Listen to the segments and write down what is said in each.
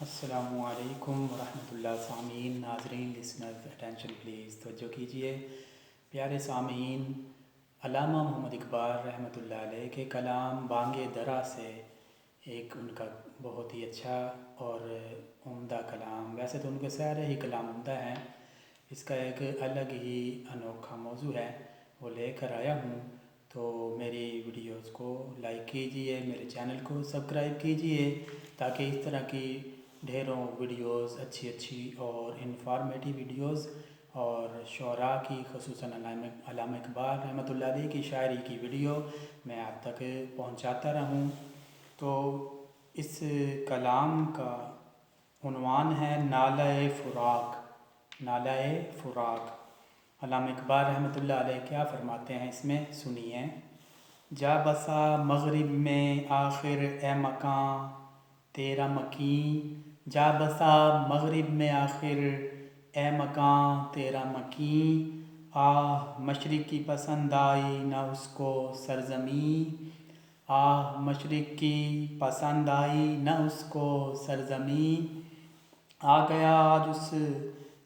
السلام علیکم ورحمۃ اللہ سامعین، ناظرین، لسنرز، اٹینشن پلیز، توجہ کیجیے۔ پیارے سامعین، علامہ محمد اقبال رحمۃ اللہ علیہ کے کلام بانگ درا سے ایک ان کا بہت ہی اچھا اور عمدہ کلام، ویسے تو ان کے سارے ہی کلام عمدہ ہیں، اس کا ایک الگ ہی انوکھا موضوع ہے، وہ لے کر آیا ہوں۔ تو میری ویڈیوز کو لائک کیجیے، میرے چینل کو سبسکرائب کیجیے، تاکہ اس طرح کی ڈھیروں ویڈیوز، اچھی اور انفارمیٹی ویڈیوز اور شعراء کی، خصوصاً علامہ اقبال رحمۃ اللہ علیہ کی شاعری کی ویڈیو میں آپ تک پہنچاتا رہوں۔ تو اس کلام کا عنوان ہے نالہ فراق۔ نالہ فراق، علامہ اقبال رحمۃ اللہ علیہ کیا فرماتے ہیں اس میں، سنیے۔ جا بسا مغرب میں آخر اے مکاں تیرا مکیں، جا بسا مغرب میں آخر اے مکاں تیرا مکیں، آہ مشرق کی پسند آئی نہ اس کو سرزمین، آہ مشرق کی پسند آئی نہ اس کو سرزمین، آ گیا آج اس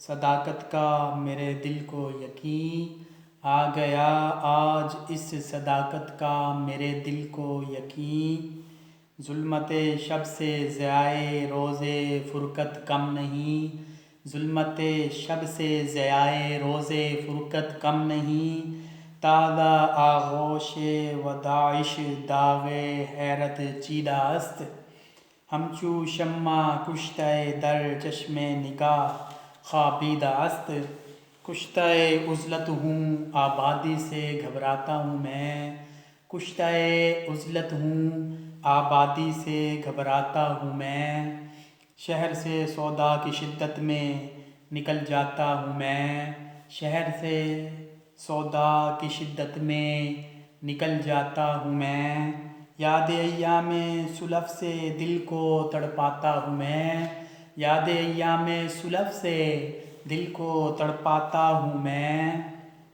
صداقت کا میرے دل کو یقین، آ گیا آج اس صداقت کا میرے دل کو یقین، ظلمت شب سے ضیائے روز فرقت کم نہیں، ظلمت شب سے ضیائے روز فرقت کم نہیں، تازہ آغوش وداعش داغ حیرت چیدہ است، ہمچو شمع کشتہ در چشم نگاہ خوابیدہ است، کشتہ عزلت ہوں آبادی سے گھبراتا ہوں میں، کشتہ عزلت ہوں آبادی سے گھبراتا ہوں میں، شہر سے سودا کی شدت میں نکل جاتا ہوں میں، شہر سے سودا کی شدت میں نکل جاتا ہوں میں، یاد ایام سلف سے دل کو تڑپاتا ہوں میں، یاد ایام سلف سے دل کو تڑپاتا ہوں میں،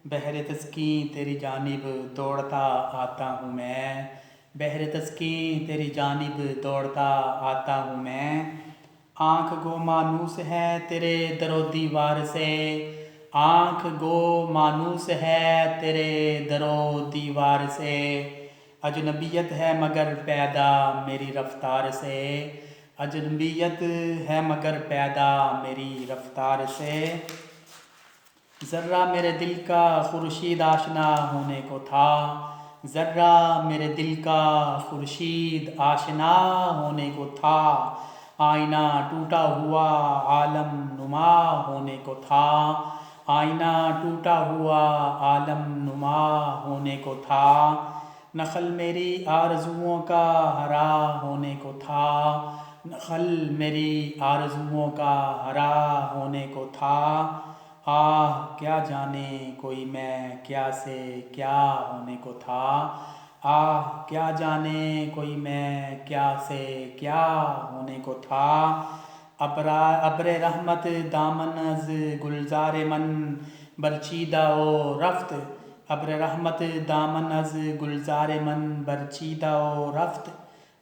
بحر تسکین تیری جانب دوڑتا آتا ہوں میں، بحر تسکین تیری جانب دوڑتا آتا ہوں میں، آنکھ گو مانوس ہے تیرے در و دیوار سے، آنکھ گو مانوس ہے تیرے در و دیوار سے، اجنبیت ہے مگر پیدا میری رفتار سے، اجنبیت ہے مگر پیدا میری رفتار سے، ذرہ میرے دل کا خورشید آشنا ہونے کو تھا، ذرہ میرے دل کا خورشید آشنا ہونے کو تھا، آئینہ ٹوٹا ہوا عالم نما ہونے کو تھا، آئینہ ٹوٹا ہوا عالم نما ہونے کو تھا، نخل میری آرزوؤں کا ہرا ہونے کو تھا، نخل میری آرزوؤں کا ہرا ہونے کو تھا، آہ کیا جانے کوئی میں کیا سے کیا ہونے کو تھا، آہ کیا جانے کوئی میں کیا سے کیا ہونے کو تھا، ابر رحمت دامن از گلزار من برچیدہ و رفت، ابر رحمت دامن از گلزار من برچیدہ و رفت،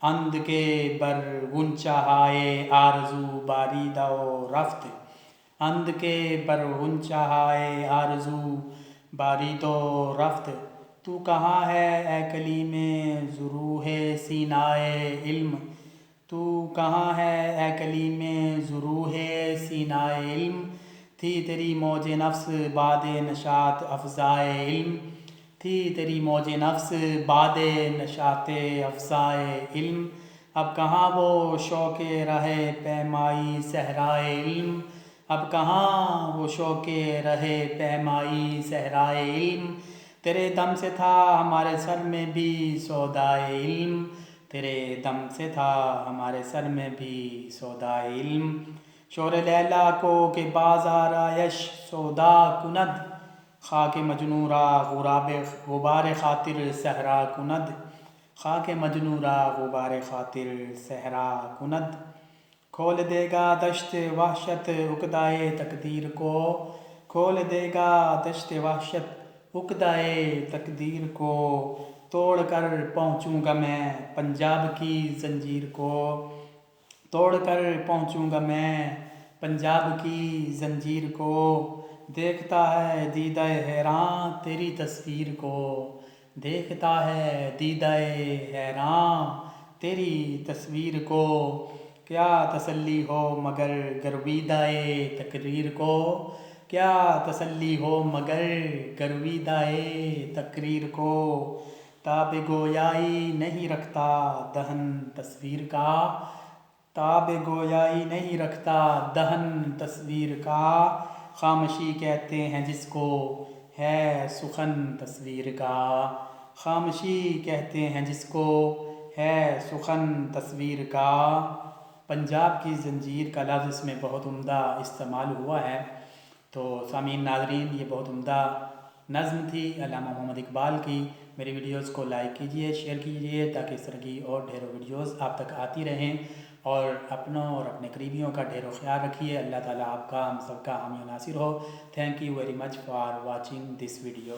اند کے بر غنچہائے آرزو باریدہ و رفت، اند کے بر غنچہائے آرزو بارید و رفت، تو کہاں ہے اے کلیم ضروح سینائے علم، تو کہاں ہے اے کلیم ضروح سینائے علم، تھی تیری موج نفس باد نشاط افزائے علم، تھی تیری موج نفس باد نشاط افزائے علم، اب کہاں وہ شوق راہ پیمائی صحرائے علم، اب کہاں وہ شوق راہ پیمائی صحرائے علم، تیرے دم سے تھا ہمارے سر میں بھی سودائے علم، تیرے دم سے تھا ہمارے سر میں بھی سودائے علم، شور لیلا کو کہ بازار آیش سودا کند، خاک مجنوں را غبار خاطر صحرا کند، خاک مجنوں را غبار خاطر صحرا کند، کھول دے گا دشت وحشت عقدۂ تقدیر کو، کھول دے گا دشت وحشت عقدۂ تقدیر کو، توڑ کر پہنچوں گا میں پنجاب کی زنجیر کو، توڑ کر پہنچوں گا میں پنجاب کی زنجیر کو، دیکھتا ہے دیدہ حیراں تیری تصویر کو، دیکھتا ہے دیدہ حیراں تیری تصویر کو، کیا تسلی ہو مگر گرویدہ تقریر کو، کیا تسلی ہو مگر گرویدہ تقریر کو، تاب گویائی نہیں رکھتا دہن تصویر کا، تاب گویائی نہیں رکھتا دہن تصویر کا، خامشی کہتے ہیں جس کو ہے سخن تصویر کا، خامشی کہتے ہیں جس کو ہے سخن تصویر کا۔ پنجاب کی زنجیر کا لفظ اس میں بہت عمدہ استعمال ہوا ہے۔ تو سامعین ناظرین، یہ بہت عمدہ نظم تھی علامہ محمد اقبال کی۔ میری ویڈیوز کو لائک کیجئے، شیئر کیجئے تاکہ اس طرح کی اور ڈھیروں ویڈیوز آپ تک آتی رہیں، اور اپنوں اور اپنے قریبیوں کا ڈھیروں خیال رکھیے۔ اللہ تعالیٰ آپ کا ہم سب کا حامی و ناصر ہو۔ Thank you very much for watching this video.